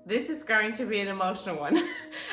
This is going to be an emotional one.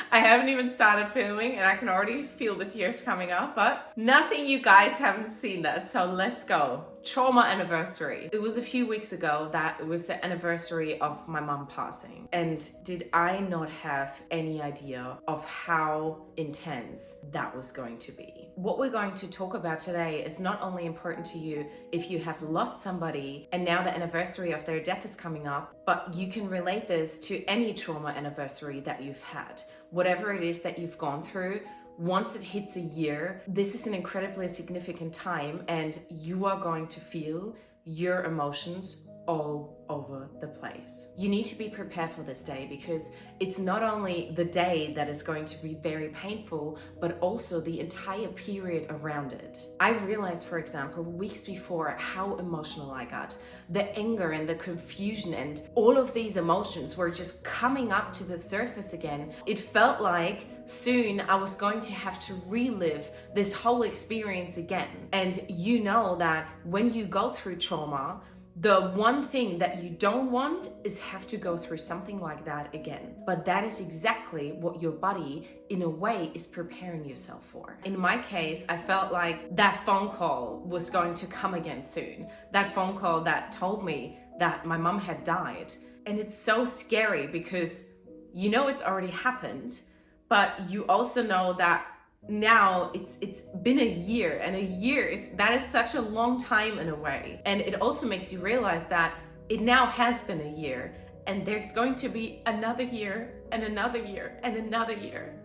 I haven't even started filming and I can already feel the tears coming up, but nothing you guys haven't seen that, so let's go. Trauma anniversary. It was a few weeks ago that it was the anniversary of my mom passing. And did I not have any idea of how intense that was going to be? What we're going to talk about today is not only important to you if you have lost somebody and now the anniversary of their death is coming up, but you can relate this to any trauma anniversary that you've had. Whatever it is that you've gone through, once it hits a year, this is an incredibly significant time and you are going to feel your emotions all over the place. You need to be prepared for this day because it's not only the day that is going to be very painful, but also the entire period around it. I realized, for example, weeks before how emotional I got. The anger and the confusion and all of these emotions were just coming up to the surface again. It felt like soon I was going to have to relive this whole experience again. And you know that when you go through trauma, the one thing that you don't want is have to go through something like that again. But that is exactly what your body, in a way, is preparing yourself for. In my case, I felt like that phone call was going to come again soon. That phone call that told me that my mom had died. And it's so scary because you know it's already happened, but you also know that now it's been a year, and a year that is such a long time in a way. And it also makes you realize that it now has been a year and there's going to be another year and another year and another year,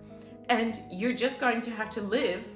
and you're just going to have to live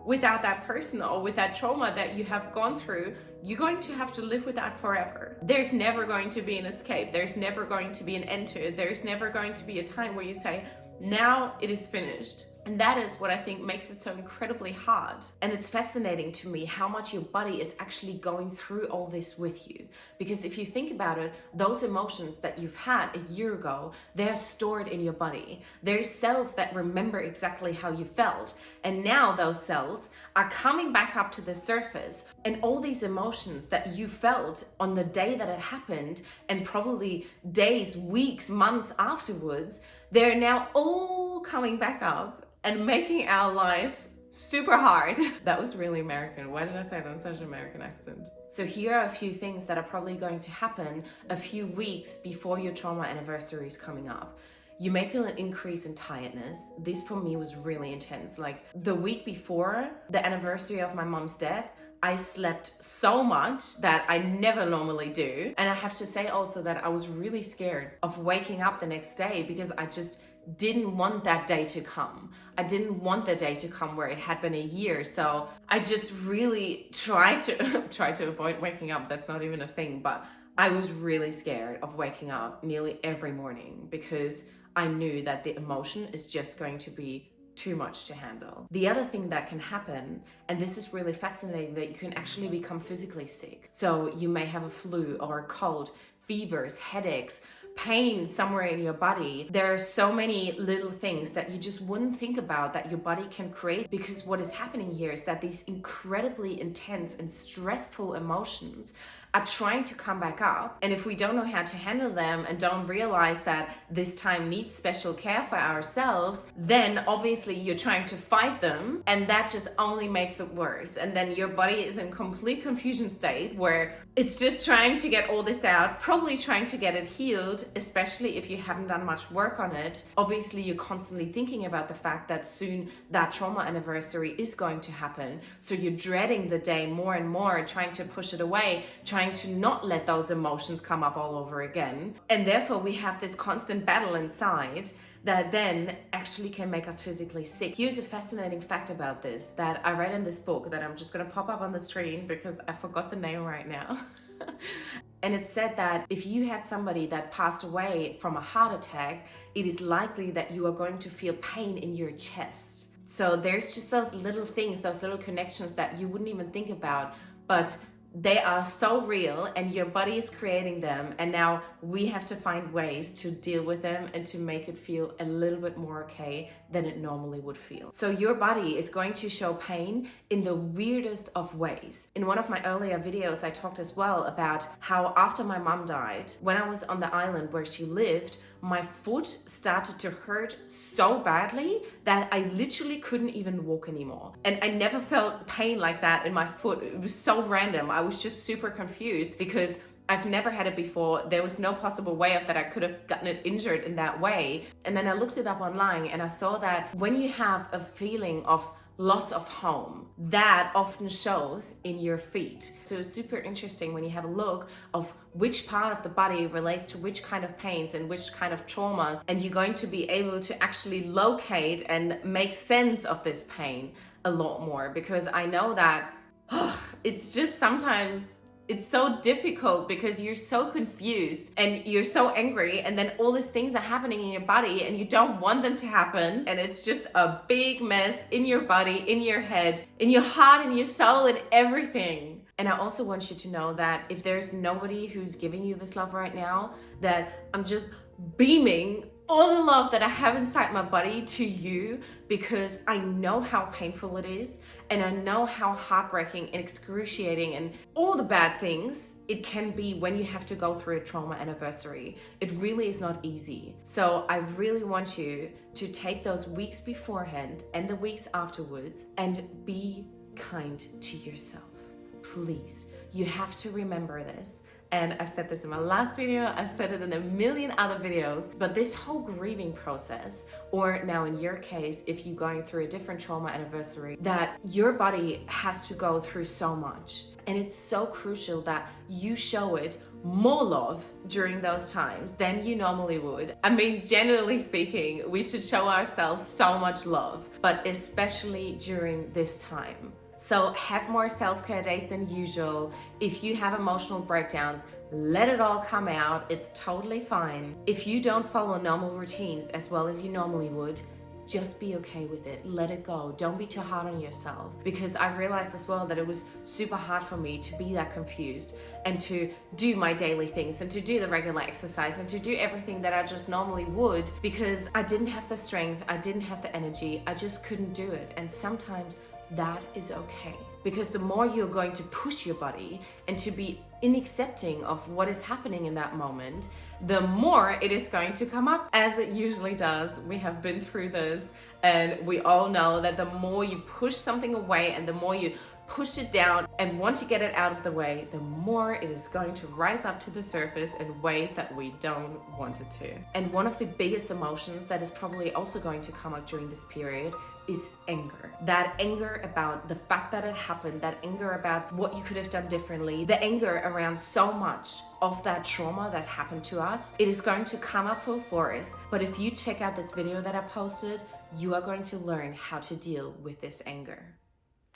without that person or with that trauma that you have gone through. You're going to have to live with that forever. There's never going to be an escape. There's never going to be an end to it. There's never going to be a time where you say, now it is finished. And that is what I think makes it so incredibly hard. And it's fascinating to me how much your body is actually going through all this with you. Because if you think about it, those emotions that you've had a year ago, they're stored in your body. There's cells that remember exactly how you felt. And now those cells are coming back up to the surface. And all these emotions that you felt on the day that it happened, and probably days, weeks, months afterwards, they're now all coming back up and making our lives super hard. That was really American. Why did I say that in such an American accent? So here are a few things that are probably going to happen a few weeks before your trauma anniversary is coming up. You may feel an increase in tiredness. This for me was really intense. Like the week before the anniversary of my mom's death, I slept so much that I never normally do. And I have to say also that I was really scared of waking up the next day because I just didn't want that day to come. I didn't want the day to come where it had been a year. So I just really tried to avoid waking up. That's not even a thing, but I was really scared of waking up nearly every morning because I knew that the emotion is just going to be too much to handle. The other thing that can happen, and this is really fascinating, that you can actually become physically sick. So you may have a flu or a cold, fevers, headaches, pain somewhere in your body. There are so many little things that you just wouldn't think about that your body can create, because what is happening here is that these incredibly intense and stressful emotions are trying to come back up. And if we don't know how to handle them and don't realize that this time needs special care for ourselves, then obviously you're trying to fight them, and that just only makes it worse. And then your body is in complete confusion state where it's just trying to get all this out, probably trying to get it healed, especially if you haven't done much work on it. Obviously, you're constantly thinking about the fact that soon that trauma anniversary is going to happen. So you're dreading the day more and more, trying to push it away, trying to not let those emotions come up all over again. And therefore, we have this constant battle inside that then actually can make us physically sick. Here's a fascinating fact about this that I read in this book that I'm just going to pop up on the screen because I forgot the name right now. And it said that if you had somebody that passed away from a heart attack, it is likely that you are going to feel pain in your chest. So there's just those little things, those little connections that you wouldn't even think about, but they are so real and your body is creating them, and now we have to find ways to deal with them and to make it feel a little bit more okay than it normally would feel. So your body is going to show pain in the weirdest of ways. In one of my earlier videos, I talked as well about how after my mom died, when I was on the island where she lived, my foot started to hurt so badly that I literally couldn't even walk anymore. And I never felt pain like that in my foot. It was so random. I was just super confused because I've never had it before. There was no possible way of that I could have gotten it injured in that way. And then I looked it up online and I saw that when you have a feeling of loss of home, that often shows in your feet. So it's super interesting when you have a look of which part of the body relates to which kind of pains and which kind of traumas, and you're going to be able to actually locate and make sense of this pain a lot more. Because I know that it's just sometimes it's so difficult because you're so confused and you're so angry, and then all these things are happening in your body and you don't want them to happen, and it's just a big mess in your body, in your head, in your heart, in your soul, and everything. And I also want you to know that if there's nobody who's giving you this love right now, that I'm just beaming all the love that I have inside my body to you, because I know how painful it is, and I know how heartbreaking and excruciating and all the bad things it can be when you have to go through a trauma anniversary. It really is not easy. So I really want you to take those weeks beforehand and the weeks afterwards and be kind to yourself. Please, you have to remember this. And I've said this in my last video, I've said it in a million other videos, but this whole grieving process, or now in your case, if you're going through a different trauma anniversary, that your body has to go through so much. And it's so crucial that you show it more love during those times than you normally would. I mean, generally speaking, we should show ourselves so much love, but especially during this time. So have more self-care days than usual. If you have emotional breakdowns, let it all come out. It's totally fine. If you don't follow normal routines as well as you normally would, just be okay with it. Let it go. Don't be too hard on yourself. Because I realized as well that it was super hard for me to be that confused and to do my daily things and to do the regular exercise and to do everything that I just normally would, because I didn't have the strength, I didn't have the energy, I just couldn't do it. And sometimes that is okay, because the more you're going to push your body and to be accepting of what is happening in that moment, the more it is going to come up, as it usually does. We have been through this, and we all know that the more you push something away and the more you push it down and want to get it out of the way, the more it is going to rise up to the surface in ways that we don't want it to. And one of the biggest emotions that is probably also going to come up during this period is anger. That anger about the fact that it happened, that anger about what you could have done differently, the anger around so much of that trauma that happened to us. It is going to come up full force, but if you check out this video that I posted, you are going to learn how to deal with this anger.